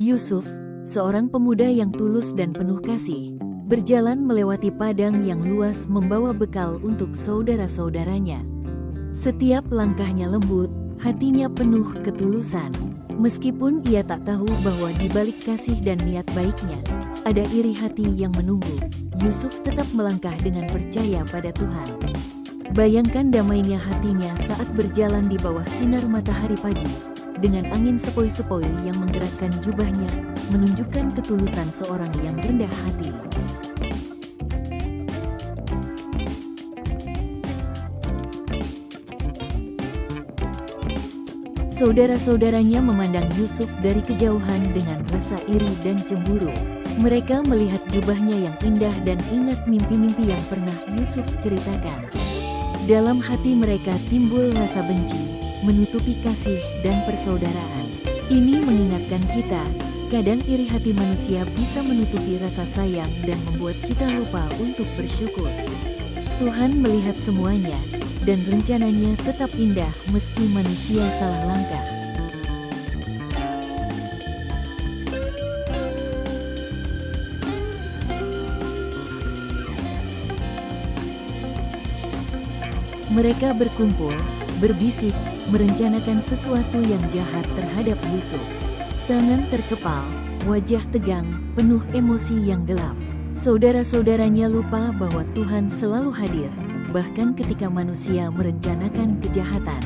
Yusuf, seorang pemuda yang tulus dan penuh kasih, berjalan melewati padang yang luas membawa bekal untuk saudara-saudaranya. Setiap langkahnya lembut, hatinya penuh ketulusan. Meskipun ia tak tahu bahwa di balik kasih dan niat baiknya, ada iri hati yang menunggu, Yusuf tetap melangkah dengan percaya pada Tuhan. Bayangkan damainya hatinya saat berjalan di bawah sinar matahari pagi, dengan angin sepoi-sepoi yang menggerakkan jubahnya, menunjukkan ketulusan seorang yang rendah hati. Saudara-saudaranya memandang Yusuf dari kejauhan dengan rasa iri dan cemburu. Mereka melihat jubahnya yang indah dan ingat mimpi-mimpi yang pernah Yusuf ceritakan. Dalam hati mereka timbul rasa benci, menutupi kasih dan persaudaraan. Ini mengingatkan kita, kadang iri hati manusia bisa menutupi rasa sayang dan membuat kita lupa untuk bersyukur. Tuhan melihat semuanya, dan rencananya tetap indah meski manusia salah langkah. Mereka berkumpul, berbisik, merencanakan sesuatu yang jahat terhadap Yusuf. Tangan terkepal, wajah tegang, penuh emosi yang gelap. Saudara-saudaranya lupa bahwa Tuhan selalu hadir, bahkan ketika manusia merencanakan kejahatan.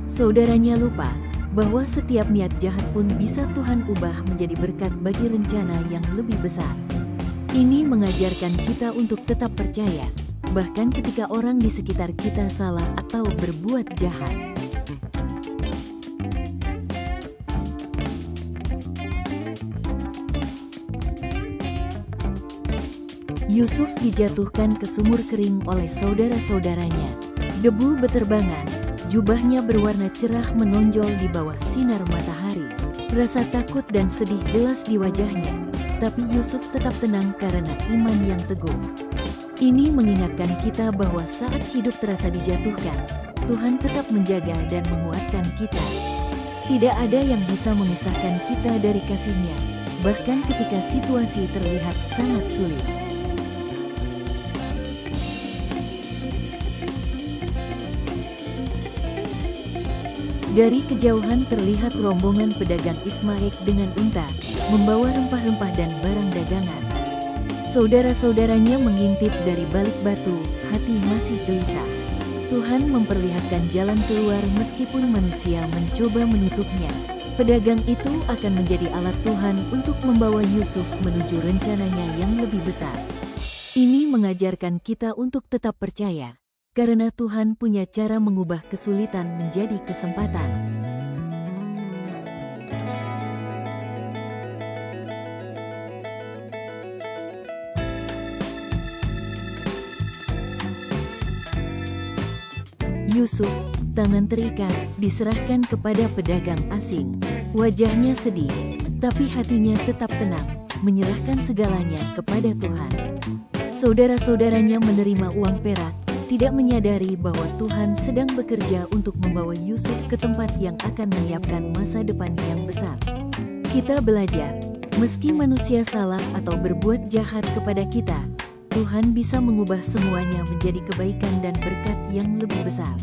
Saudaranya lupa bahwa setiap niat jahat pun bisa Tuhan ubah menjadi berkat bagi rencana yang lebih besar. Ini mengajarkan kita untuk tetap percaya, bahkan ketika orang di sekitar kita salah atau berbuat jahat. Yusuf dijatuhkan ke sumur kering oleh saudara-saudaranya. Debu beterbangan, jubahnya berwarna cerah menonjol di bawah sinar matahari. Rasa takut dan sedih jelas di wajahnya, tapi Yusuf tetap tenang karena iman yang teguh. Ini mengingatkan kita bahwa saat hidup terasa dijatuhkan, Tuhan tetap menjaga dan menguatkan kita. Tidak ada yang bisa memisahkan kita dari kasih-Nya, bahkan ketika situasi terlihat sangat sulit. Dari kejauhan terlihat rombongan pedagang Ismail dengan unta, membawa rempah-rempah dan barang dagangan. Saudara-saudaranya mengintip dari balik batu, hati masih gelisah. Tuhan memperlihatkan jalan keluar meskipun manusia mencoba menutupnya. Pedagang itu akan menjadi alat Tuhan untuk membawa Yusuf menuju rencananya yang lebih besar. Ini mengajarkan kita untuk tetap percaya, karena Tuhan punya cara mengubah kesulitan menjadi kesempatan. Yusuf, tangan terikat, diserahkan kepada pedagang asing. Wajahnya sedih, tapi hatinya tetap tenang, menyerahkan segalanya kepada Tuhan. Saudara-saudaranya menerima uang perak, tidak menyadari bahwa Tuhan sedang bekerja untuk membawa Yusuf ke tempat yang akan menyiapkan masa depan yang besar. Kita belajar, meski manusia salah atau berbuat jahat kepada kita, Tuhan bisa mengubah semuanya menjadi kebaikan dan berkat yang lebih besar.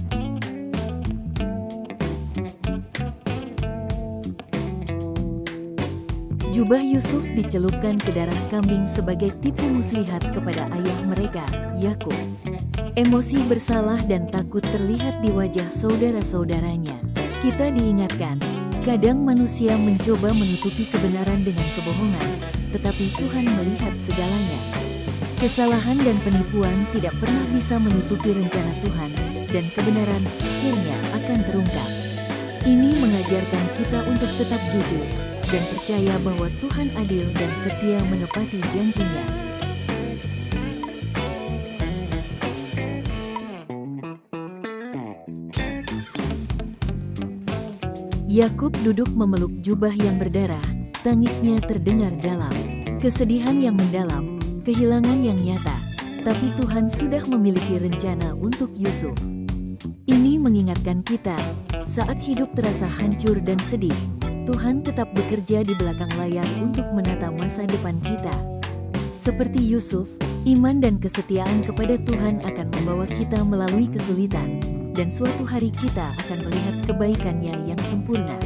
Jubah Yusuf dicelupkan ke darah kambing sebagai tipu muslihat kepada ayah mereka, Yakub. Emosi bersalah dan takut terlihat di wajah saudara-saudaranya. Kita diingatkan, kadang manusia mencoba menutupi kebenaran dengan kebohongan, tetapi Tuhan melihat segalanya. Kesalahan dan penipuan tidak pernah bisa menutupi rencana Tuhan, dan kebenaran akhirnya akan terungkap. Ini mengajarkan kita untuk tetap jujur, dan percaya bahwa Tuhan adil dan setia menepati janji-Nya. Yakub duduk memeluk jubah yang berdarah, tangisnya terdengar dalam. Kesedihan yang mendalam, kehilangan yang nyata, tapi Tuhan sudah memiliki rencana untuk Yusuf. Ini mengingatkan kita, saat hidup terasa hancur dan sedih, Tuhan tetap bekerja di belakang layar untuk menata masa depan kita. Seperti Yusuf, iman dan kesetiaan kepada Tuhan akan membawa kita melalui kesulitan, dan suatu hari kita akan melihat kebaikan-Nya yang sempurna.